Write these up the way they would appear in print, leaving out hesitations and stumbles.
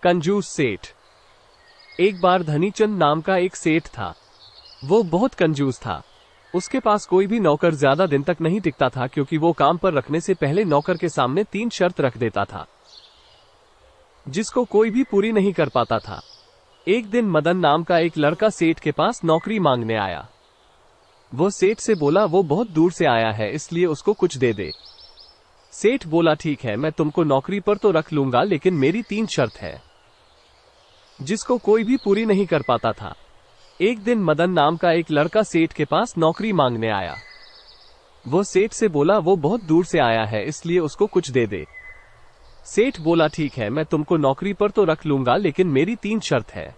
कंजूस सेठ। एक बार धनीचंद नाम का एक सेठ था। वो बहुत कंजूस था। उसके पास कोई भी नौकर ज्यादा दिन तक नहीं टिकता था, क्योंकि वो काम पर रखने से पहले नौकर के सामने 3 शर्त रख देता था, जिसको कोई भी पूरी नहीं कर पाता था। एक दिन मदन नाम का एक लड़का सेठ के पास नौकरी मांगने आया। वो सेठ से बोला वो बहुत दूर से आया है, इसलिए उसको कुछ दे दे। सेठ बोला ठीक है, मैं तुमको नौकरी पर तो रख लूंगा, लेकिन मेरी 3 शर्त है, जिसको कोई भी पूरी नहीं कर पाता था। एक दिन मदन नाम का एक लड़का सेठ के पास नौकरी मांगने आया। वो सेठ से बोला वो बहुत दूर से आया है, इसलिए उसको कुछ दे दे। सेठ बोला ठीक है, मैं तुमको नौकरी पर तो रख लूंगा, लेकिन मेरी 3 शर्त है।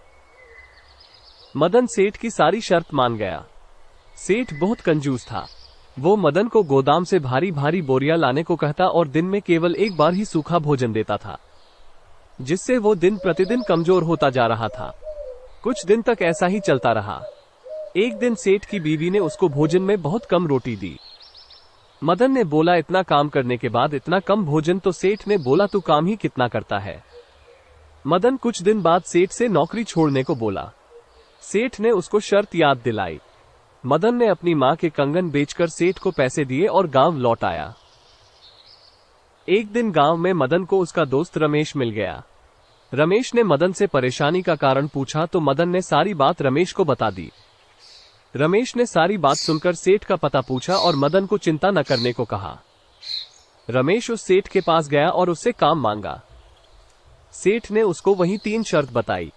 मदन सेठ की सारी शर्त मान गया। सेठ बहुत कंजूस था। वो मदन को गोदाम से भारी भारी बोरियां लाने को कहता और दिन में केवल एक बार ही सूखा भोजन देता था, जिससे वो दिन प्रतिदिन कमजोर होता जा रहा था। कुछ दिन तक ऐसा ही चलता रहा। एक दिन सेठ की बीवी ने उसको भोजन में बहुत कम रोटी दी। मदन ने बोला इतना काम करने के बाद इतना कम भोजन, तो सेठ ने बोला तू काम ही कितना करता है। मदन कुछ दिन बाद सेठ से नौकरी छोड़ने को बोला। सेठ ने उसको शर्त याद दिलाई। मदन ने अपनी मां के कंगन बेचकर सेठ को पैसे दिए और गांव लौट आया। एक दिन गांव में मदन को उसका दोस्त रमेश मिल गया। रमेश ने मदन से परेशानी का कारण पूछा तो मदन ने सारी बात रमेश को बता दी। रमेश ने सारी बात सुनकर सेठ का पता पूछा और मदन को चिंता न करने को कहा। रमेश उस सेठ के पास गया और उससे काम मांगा। सेठ ने उसको वही 3 शर्त बताई।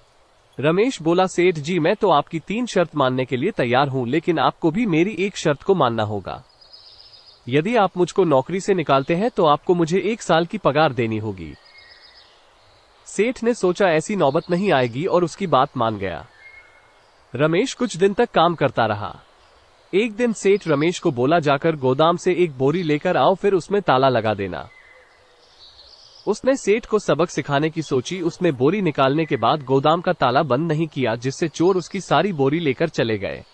रमेश बोला सेठ जी, मैं तो आपकी 3 शर्त मानने के लिए तैयार हूं, लेकिन आपको भी मेरी एक शर्त को मानना होगा। यदि आप मुझको नौकरी से निकालते हैं तो आपको मुझे 1 साल की पगार देनी होगी। सेठ ने सोचा ऐसी नौबत नहीं आएगी और उसकी बात मान गया। रमेश कुछ दिन तक काम करता रहा। एक दिन सेठ रमेश को बोला जाकर गोदाम से एक बोरी लेकर आओ, फिर उसमें ताला लगा देना। उसने सेठ को सबक सिखाने की सोची। उसने बोरी निकालने के बाद गोदाम का ताला बंद नहीं किया, जिससे चोर उसकी सारी बोरी लेकर चले गए।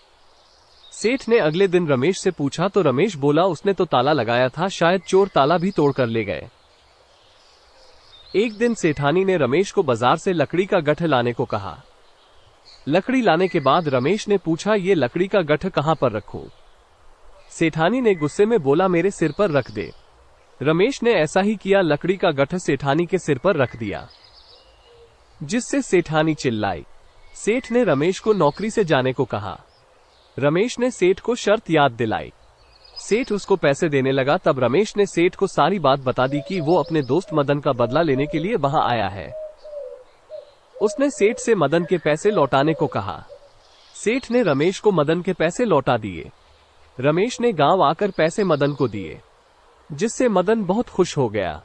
सेठ ने अगले दिन रमेश से पूछा तो रमेश बोला उसने तो ताला लगाया था, शायद चोर ताला भी तोड़कर ले गए। एक दिन सेठानी ने रमेश को बाजार से लकड़ी का गट्ठ लाने को कहा। लकड़ी लाने के बाद रमेश ने पूछा ये लकड़ी का गट्ठ कहां पर रखूं? सेठानी ने गुस्से में बोला मेरे सिर पर रख दे। रमेश ने ऐसा ही किया। लकड़ी का गट्ठ सेठानी के सिर पर रख दिया, जिससे सेठानी चिल्लाई। सेठ ने रमेश को नौकरी से जाने को कहा। रमेश ने सेठ को शर्त याद दिलाई। सेठ उसको पैसे देने लगा। तब रमेश ने सेठ को सारी बात बता दी कि वो अपने दोस्त मदन का बदला लेने के लिए वहां आया है। उसने सेठ से मदन के पैसे लौटाने को कहा। सेठ ने रमेश को मदन के पैसे लौटा दिए। रमेश ने गांव आकर पैसे मदन को दिए, जिससे मदन बहुत खुश हो गया।